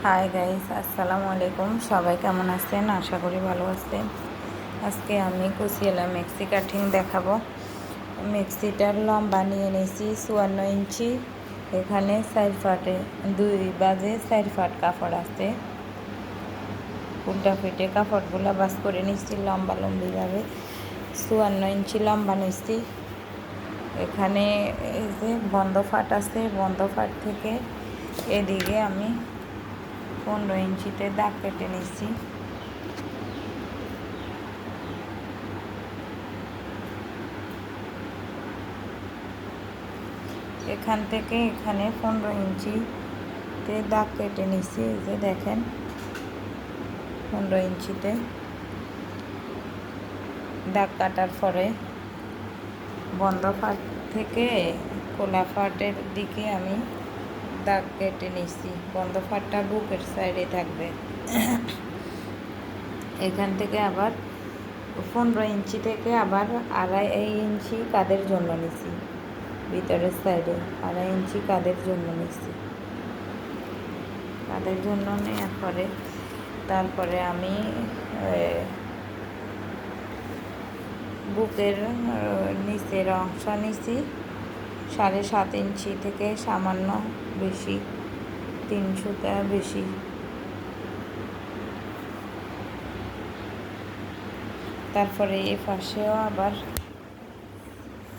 Hi guys, আসসালামু আলাইকুম। সবাই কেমন আছেন? আশা করি ভালো আছেন। আজকে আমি কুচিয়ালা মেক্সি কাটিং দেখাবো। মেক্সিটার লম্বা নিয়ে নিয়েছি 54 ইঞ্চি। এখানে 4 ফাটে 2 বাজে 4 ফাট কাপড় আছে। উল্টা ফিটে কাপড়গুলো বাস করে নিচ্ছি লম্বা লম্বিভাবে। 54 ইঞ্চি লম্বা নিচ্ছি। এখানে এই যে বন্ধ ফাট আছে, বন্ধ ফাট থেকে এদিকে আমি 15 ইঞ্চিতে দাগ কেটে নিচ্ছি। এখান থেকে এখানে 15 ইঞ্চিতে দাগ কেটে নিচ্ছি। এই যে দেখেন 15 ইঞ্চিতে দাগ কাটার পরে বন্ধ ফাট থেকে খোলা ফাটের দিকে আমি দাগ কেটে নিচ্ছি। বন্ধ ফাটটা বুকের সাইডে থাকবে। এখান থেকে আবার 15 ইঞ্চি থেকে আবার 2.5 ইঞ্চি কাঁধের জন্য নিচ্ছি। ভিতরের সাইডে 2.5 ইঞ্চি কাঁধের জন্য নিচ্ছি। কাঁধের জন্য নেওয়ার পরে তারপরে আমি বুকের নিচের অংশ নিচ্ছি 7.5 ইঞ্চি থেকে সামান্য বেশি, 3 সুতা বেশি। তারপরে এই পাশেও আবার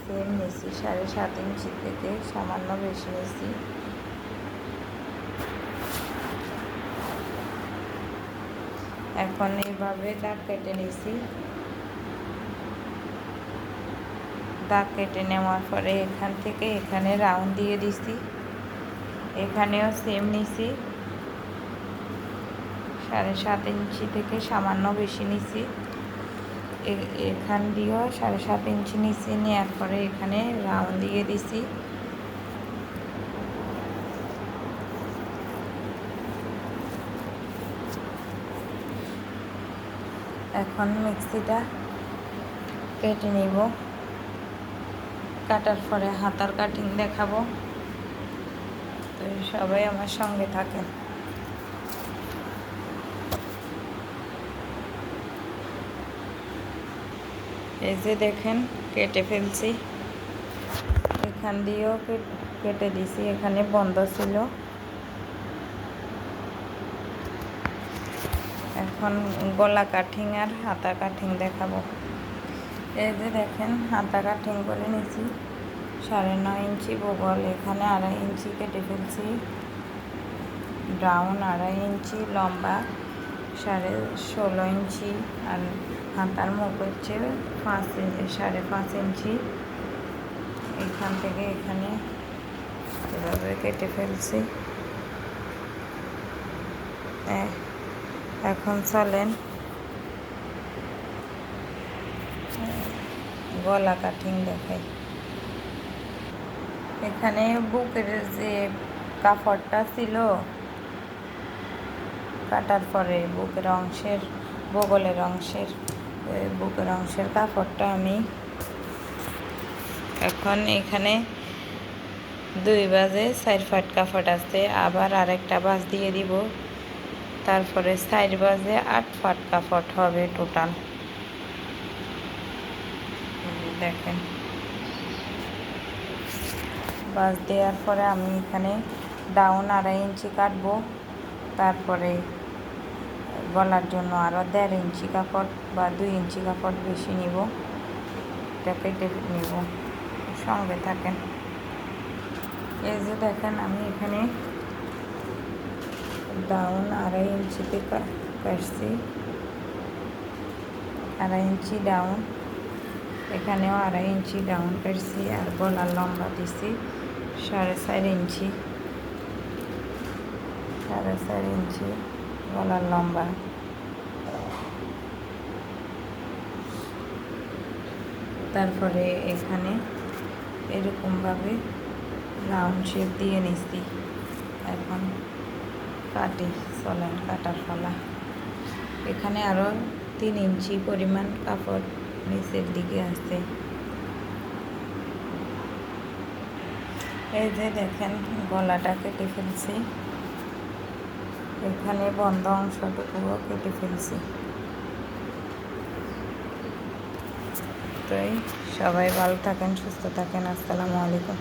সেম নিচ্ছি 7.5 ইঞ্চি থেকে সামান্য বেশি নিচ্ছি। এখন এইভাবে দাগ কেটে নিচ্ছি। দাগ কেটে নেওয়ার পরে এখান থেকে এখানে রাউন্ড দিয়ে দিচ্ছি। এখানেও সেম নিচ্ছি 7.5 ইঞ্চি থেকে সামান্য বেশি নিচ্ছি। এখান দিয়েও 7.5 ইঞ্চি নিচ্ছি। নেওয়ার পরে এখানে রাউন্ড দিয়ে দিচ্ছি। এখন মিক্সিটা কেটে নিব। কাটার পরে হাতার কাটিং দেখাবো, তো সবাই আমার সঙ্গে থাকেন। এই যে দেখেন কেটে ফেলছি। এখান দিয়েও কেটে দিছি, এখানে বন্ধ ছিল। এখন গলা কাটিং আর হাতা কাটিং দেখাবো। এই যে দেখেন হাতা কাটিং করে নিয়েছি 9.5 ইঞ্চি বগল, এখানে 2.5 ইঞ্চি কেটে ফেলছি। ডাউন 2.5 ইঞ্চি, লম্বা 16.5 ইঞ্চি, আর হাতার মুখ হচ্ছে 5.5 ইঞ্চি। এখান থেকে এখানে এভাবে কেটে ফেলছি। এখন চলেন গলা কাটিং দেখাই। এখানে বুকের যে কাপড়টা ছিল কাটার পরে বুকের অংশের বগলের অংশের কাপড়টা আমি এখন এখানে 2 বাজে 4 ফাট কাপড় আছে, আবার আরেকটা বাজ দিয়ে দিব। তারপরে 4 বাজে 8 ফাট কাপড় হবে টোটাল। দেখেন বাজ দেওয়ার পরে আমি এখানে ডাউন 2.5 ইঞ্চি কাটবো। তারপরে গলার জন্য আরও 1.5 ইঞ্চি কাপড় বা 2 ইঞ্চি কাপড় বেশি নিব। এটা কেটে নিব, সঙ্গে থাকেন। এই যে দেখেন আমি এখানে ডাউন 2.5 ইঞ্চিতে কাটছি, 2.5 ইঞ্চি ডাউন। এখানেও 2.5 ইঞ্চি ডাউন কাটছি, আর গলার লম্বা দিছি 4.5 ইঞ্চি, 4.5 ইঞ্চি গলার লম্বা। তারপরে এখানে এরকমভাবে রাউন্ড শেপ দিয়ে নিচ্ছি। এখন কাটি, চলেন কাটার ফলা। এখানে আরও 3 ইঞ্চি পরিমাণ কাপড় নিচের দিকে আছে। এই যে দেখেন গলাটা কেটে ফেলছি। এখানে বন্ধ অংশটুকুও কেটে ফেলছি। তাই সবাই ভালো থাকেন, সুস্থ থাকেন। আসসালামু আলাইকুম।